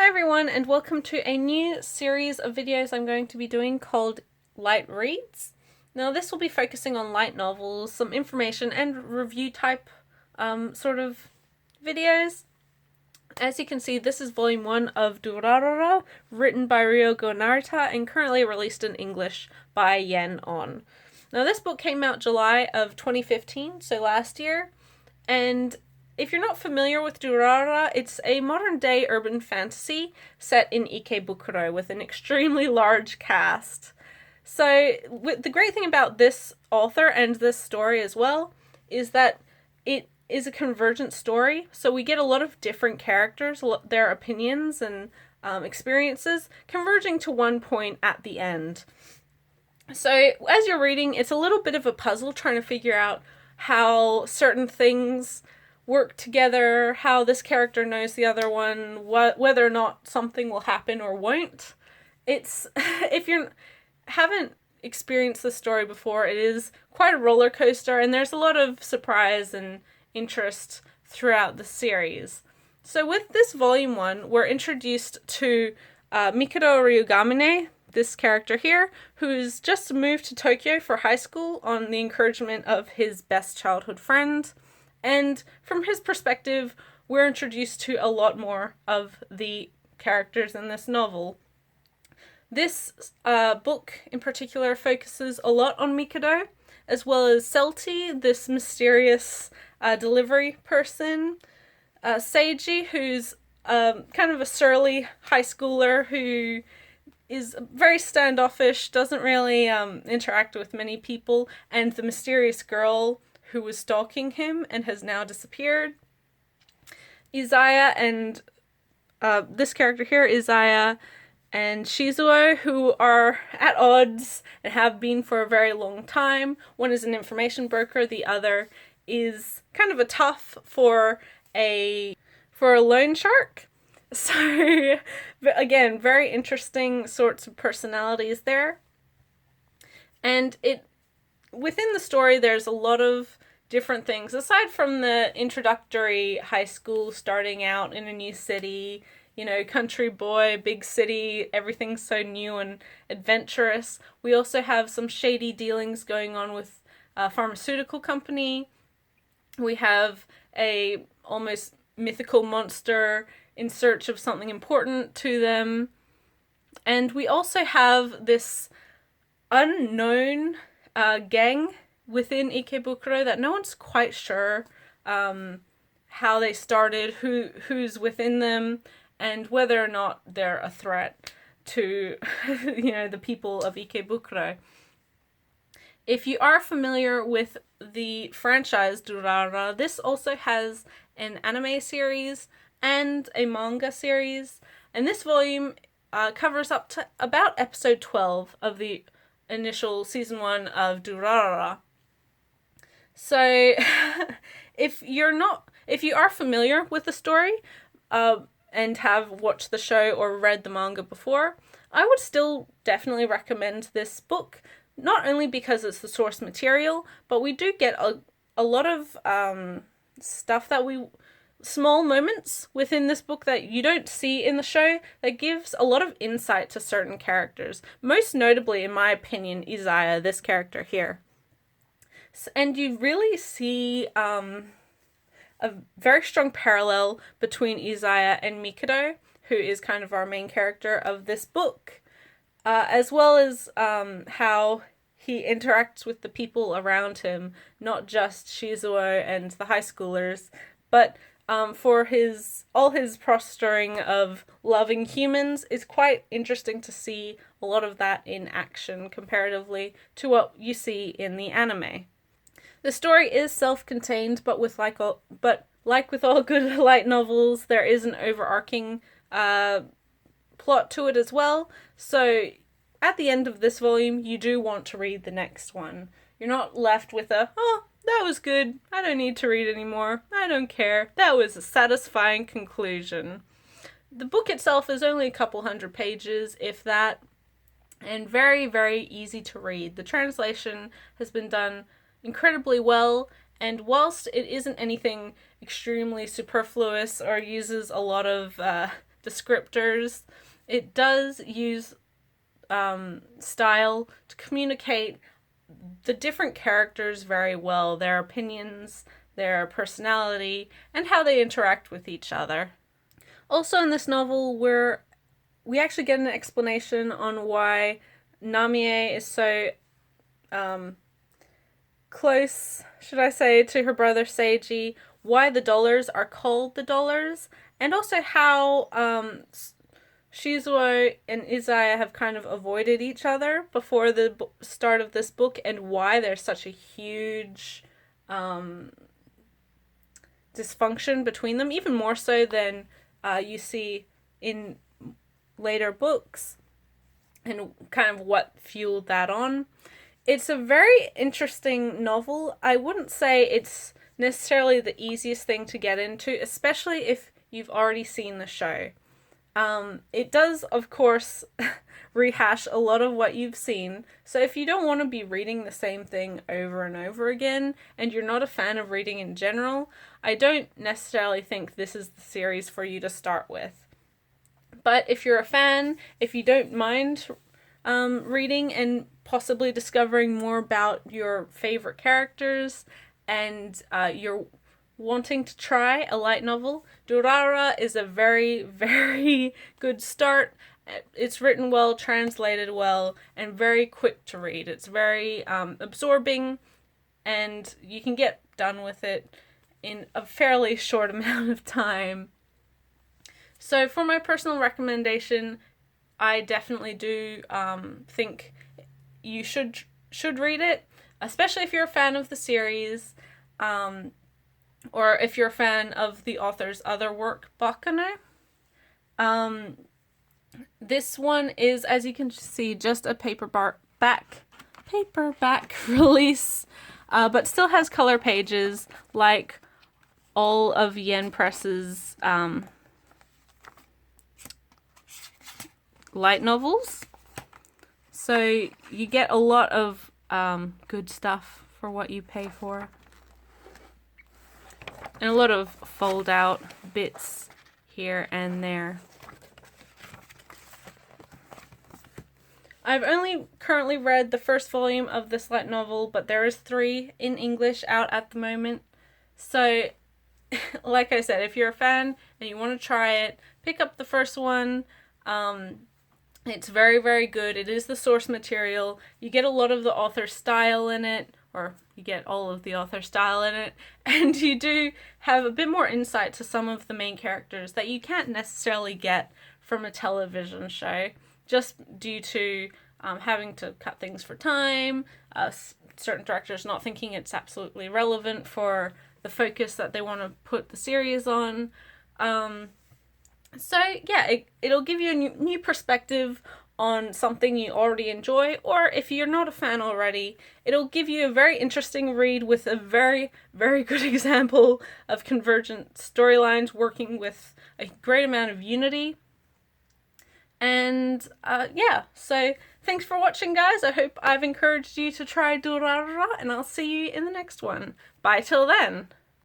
Hi everyone, and welcome to a new series of videos I'm going to be doing called Light Reads. Now this will be focusing on light novels, some information and review type sort of videos. As you can see, this is volume 1 of Durarara, written by Ryohgo Narita and currently released in English by Yen On. Now this book came out July of 2015, so last year, and if you're not familiar with Durarara, it's a modern-day urban fantasy set in Ikebukuro with an extremely large cast. So the great thing about this author and this story as well is that it is a convergent story. So we get a lot of different characters, their opinions and experiences converging to one point at the end. So as you're reading, it's a little bit of a puzzle trying to figure out how certain things work together, how this character knows the other one, whether or not something will happen or won't. It's if you haven't experienced the story before, it is quite a roller coaster, and there's a lot of surprise and interest throughout the series. So with this volume 1, we're introduced to Mikado Ryugamine, this character here, who's just moved to Tokyo for high school on the encouragement of his best childhood friend. And from his perspective, we're introduced to a lot more of the characters in this novel. This book in particular focuses a lot on Mikado, as well as Selty, this mysterious delivery person, Seiji, who's kind of a surly high schooler who is very standoffish, doesn't really interact with many people, and the mysterious girl who was stalking him and has now disappeared. Izaya and this character here, Izaya and Shizuo, who are at odds and have been for a very long time. One is an information broker, the other is kind of a tough for a loan shark. So again, very interesting sorts of personalities there. And within the story, there's a lot of different things. Aside from the introductory high school, starting out in a new city, country boy, big city, everything's so new and adventurous, we also have some shady dealings going on with a pharmaceutical company. We have a almost mythical monster in search of something important to them. And we also have this unknown gang within Ikebukuro that no one's quite sure how they started, who's within them, and whether or not they're a threat to the people of Ikebukuro. If you are familiar with the franchise Durarara, this also has an anime series and a manga series, and this volume covers up to about episode 12 of the initial season 1 of Durarara. So if you are familiar with the story and have watched the show or read the manga before, I would still definitely recommend this book, not only because it's the source material, but we do get a lot of stuff small moments within this book that you don't see in the show that gives a lot of insight to certain characters. Most notably, in my opinion, Izaya, this character here. And you really see a very strong parallel between Izaya and Mikado, who is kind of our main character of this book, as well as how he interacts with the people around him, not just Shizuo and the high schoolers, but for all his fostering of loving humans. Is quite interesting to see a lot of that in action comparatively to what you see in the anime. The story is self-contained, but like with all good light novels, there is an overarching plot to it as well. So at the end of this volume, you do want to read the next one. You're not left with that was good, I don't need to read anymore, I don't care, that was a satisfying conclusion. The book itself is only a couple hundred pages, if that, and very, very easy to read. The translation has been done incredibly well, and whilst it isn't anything extremely superfluous or uses a lot of descriptors. It does use style to communicate the different characters very well, their opinions, their personality, and how they interact with each other. Also in this novel, we actually get an explanation on why Namie is so close, should I say, to her brother Seiji, why the dollars are called the dollars, and also how Shizuo and Izaya have kind of avoided each other before the start of this book, and why there's such a huge dysfunction between them, even more so than you see in later books, and kind of what fueled that on. It's a very interesting novel. I wouldn't say it's necessarily the easiest thing to get into, especially if you've already seen the show. It does, of course, rehash a lot of what you've seen, so if you don't want to be reading the same thing over and over again, and you're not a fan of reading in general, I don't necessarily think this is the series for you to start with. But if you're a fan, if you don't mind reading and possibly discovering more about your favorite characters, and you're wanting to try a light novel, Durarara is a very, very good start. It's written well, translated well, and very quick to read. It's very absorbing, and you can get done with it in a fairly short amount of time. So for my personal recommendation, I definitely do think you should read it, especially if you're a fan of the series, or if you're a fan of the author's other work, Bakano. This one is, as you can see, just a paperback release, but still has color pages like all of Yen Press's light novels. So you get a lot of good stuff for what you pay for. And a lot of fold out bits here and there. I've only currently read the first volume of this light novel, but there is 3 in English out at the moment. So, like I said, if you're a fan and you want to try it, pick up the first one. It's very, very good. It is the source material. You get a lot of the author's style in it, or you get all of the author's style in it, and you do have a bit more insight to some of the main characters that you can't necessarily get from a television show, just due to having to cut things for time, certain directors not thinking it's absolutely relevant for the focus that they want to put the series on. So yeah, it'll give you a new perspective on something you already enjoy, or if you're not a fan already, it'll give you a very interesting read with a very, very good example of convergent storylines working with a great amount of unity. And yeah, so thanks for watching, guys. I hope I've encouraged you to try Durarara, and I'll see you in the next one. Bye till then.